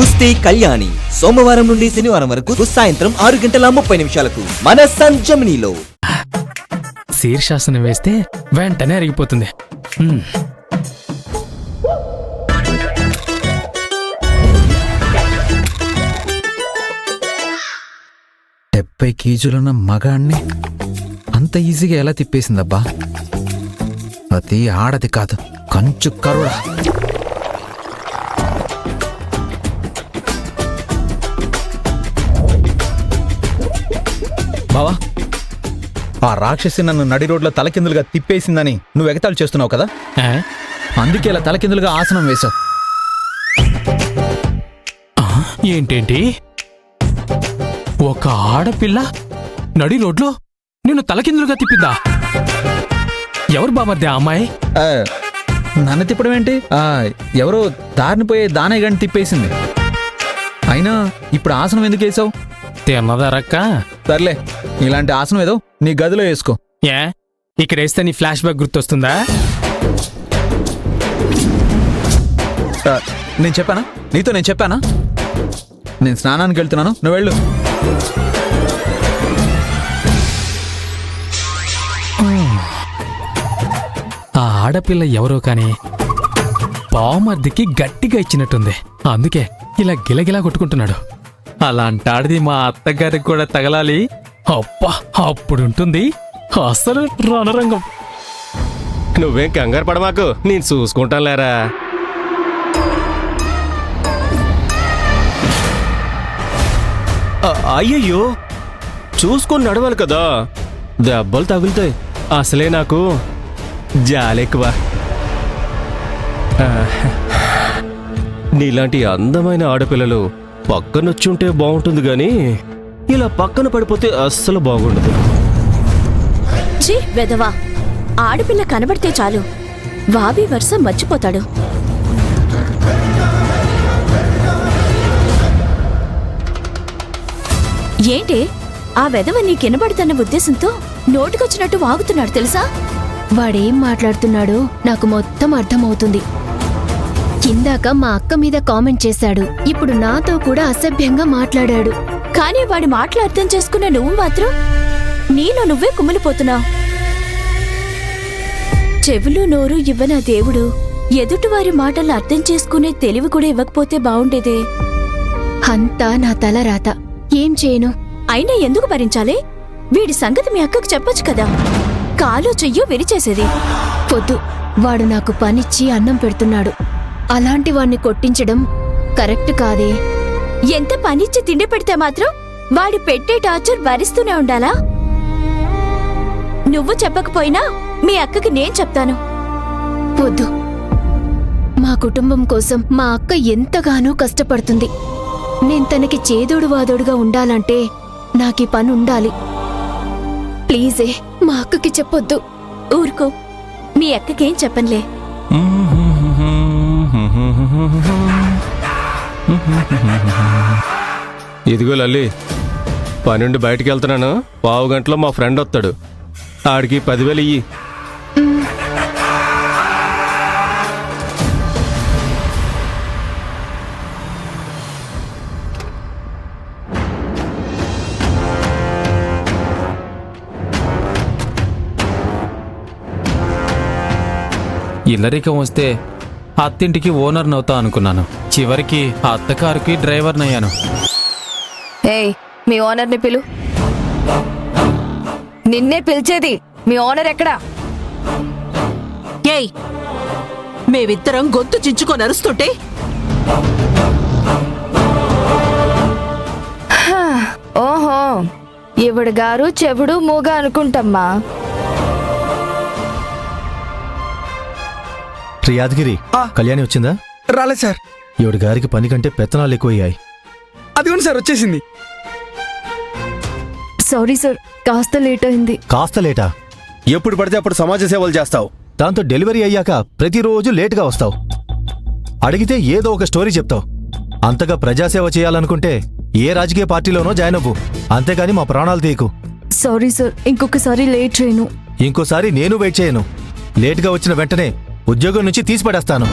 కుస్తీ కళ్యాణి సోమవారం నుండి శనివారం వరకు సాయంత్రం 6:30 మన సన్ జెమినీలో. శీర్షాసనం వేస్తే వెంటనే అరిగిపోతుంది. 70 కేజీలున్న మగాణ్ణి అంత ఈజీగా ఎలా తిప్పేసిందబ్బా? అది ఆడది కాదు, కంచు కరుడా. బావా, ఆ రాక్షసి నన్ను నడి రోడ్లో తలకిందులుగా తిప్పేసిందని నువ్వు ఎగతాళి చేస్తున్నావు కదా, అందుకే ఇలా తలకిందులుగా ఆసనం వేశావు. ఏంటేంటి, ఒక ఆడపిల్ల నడి రోడ్లో నిన్ను తలకిందులుగా తిప్పిందా? ఎవరు బామర్ది ఆ అమ్మాయి? నన్ను తిప్పడం ఏంటి, ఎవరో దారిని పోయే దానయ్య గారిని తిప్పేసింది. అయినా ఇప్పుడు ఆసనం ఎందుకు వేసావు? తిన్నదరక్క. సర్లే, ఇలాంటి ఆసనం ఏదో నీ గదిలో వేసుకో. ఇక్కడ వేస్తే నీ ఫ్లాష్ బ్యాక్ గుర్తొస్తుందా? నేను చెప్పానా, నీతో నేను చెప్పానా? నేను స్నానానికి వెళ్తున్నాను, నువ్వు వెళ్ళు. ఆ ఆడపిల్ల ఎవరో కాని బావమర్దికి గట్టిగా ఇచ్చినట్టుంది, అందుకే ఇలా గిలగిలా కొట్టుకుంటున్నాడు. అలాంటాడిది మా అత్తగారికి కూడా తగలాలి. అప్పా, అప్పుడుంటుంది అసలు రణరంగం. నువ్వేం కంగారు పడమాకు, నేను చూసుకుంటాను లేరా. అయ్యయ్యో, చూసుకొని నడవాలి కదా, దెబ్బలు తగులుతాయి. అసలే నాకు జాలెక్కువ. నీలాంటి అందమైన ఆడపిల్లలు పక్కనొచ్చుంటే బాగుంటుంది గాని ఇలా పక్కన పడిపోతే అస్సలు బాగుండదు. ఛీ వెధవా, ఆడపిల్ల కనబడితే చాలు వావి వరుస మర్చిపోతాడు. ఏంటి ఆ వెధవ నీకెనబడుతున్న ఉద్దేశంతో నోటికొచ్చినట్టు వాగుతున్నాడు తెలుసా? వాడేం మాట్లాడుతున్నాడో నాకు మొత్తం అర్థమవుతుంది. కిందాక మా అక్క మీద కామెంట్ చేశాడు, ఇప్పుడు నాతో కూడా అసభ్యంగా మాట్లాడాడు. కానీ వాడి మాటలు అర్థం చేసుకున్న నువ్వు మాత్రం నీలో నువ్వే కుమిలిపోతున్నావు. చెవులు నోరు ఇవ్వనా దేవుడు, ఎదుటివారి మాటలు అర్థం చేసుకునే తెలివి కూడా ఇవ్వకపోతే బావుండేదే. అంతా నా తల రాత, ఏం చేయను? అయినా ఎందుకు భరించాలి? వీడి సంగతి మీ అక్కకు చెప్పొచ్చు కదా, కాలు చెయ్యో విరిచేసేది. పొద్దు వాడు నాకు పనిచ్చి అన్నం పెడుతున్నాడు, అలాంటి వాణ్ణి కొట్టించడం కరెక్ట్ కాదే. ఎంత పనిచ్చి తిండి పెడితే మాత్రం వాడి పెట్టే టార్చర్ భరిస్తూనే ఉండాలా? నువ్వు చెప్పకపోయినా మీ అక్కకి నేను చెప్తాను. పొద్దు, మా కుటుంబం కోసం మా అక్క ఎంతగానో కష్టపడుతుంది. నేను తనకి చేదోడు వాదోడుగా ఉండాలంటే నాకీ పని ఉండాలి. ప్లీజే, మా అక్కకి చెప్పొద్దు. ఊరుకో, మీ అక్కకేం చెప్పనులే. ఇదిగో లల్లి, పనుండి బయటికి వెళ్తున్నాను, 15 గంటలో మా ఫ్రెండ్ వస్తాడు, ఆడికి 10,000 ఇయ్యి. ఇల్లరికం వస్తే అత్తింటికి ఓనర్నవుతా అనుకున్నాను, చివరికి అత్తకారుకి డ్రైవర్నయ్యాను. ఏయ్, మీ ఓనర్ని పిలు. నిన్నే పిలిచేది, మీ ఓనర్ ఎక్కడా? ఏయ్, మేమిద్దరం గొంతు చించుకొని అరుస్తుంటే ఓహో, ఇవిడు గారు చెవుడు మూగ అనుకుంటమ్మా. యాదగిరి, కళ్యాణి వచ్చిందా? రాలేదు సార్. ఈవిడ గారికి పని కంటే పెత్తనాలు ఎక్కువయ్యాయి. అదిగోండి సార్, వచ్చేసింది. సారీ సార్, కాస్త లేట్ అయింది. కాస్త లేటా? ఎప్పుడు పడితే అప్పుడు సమాజ సేవలు చేస్తావు. దాంతో డెలివరీ అయ్యాక ప్రతిరోజు లేటుగా వస్తావు. అడిగితే ఏదో ఒక స్టోరీ చెప్తావు. అంతగా ప్రజాసేవ చేయాలనుకుంటే ఏ రాజకీయ పార్టీలోనో జాయిన్ అవ్వు, అంతేగాని మా ప్రాణాలు తీయకు. సారీ సార్, ఇంకొకసారి లేట్ చేయను. ఇంకోసారి నేను వెయిట్ చేయను. లేటుగా వచ్చిన వెంటనే ఉద్యోగం నుంచి తీసిపడేస్తాను.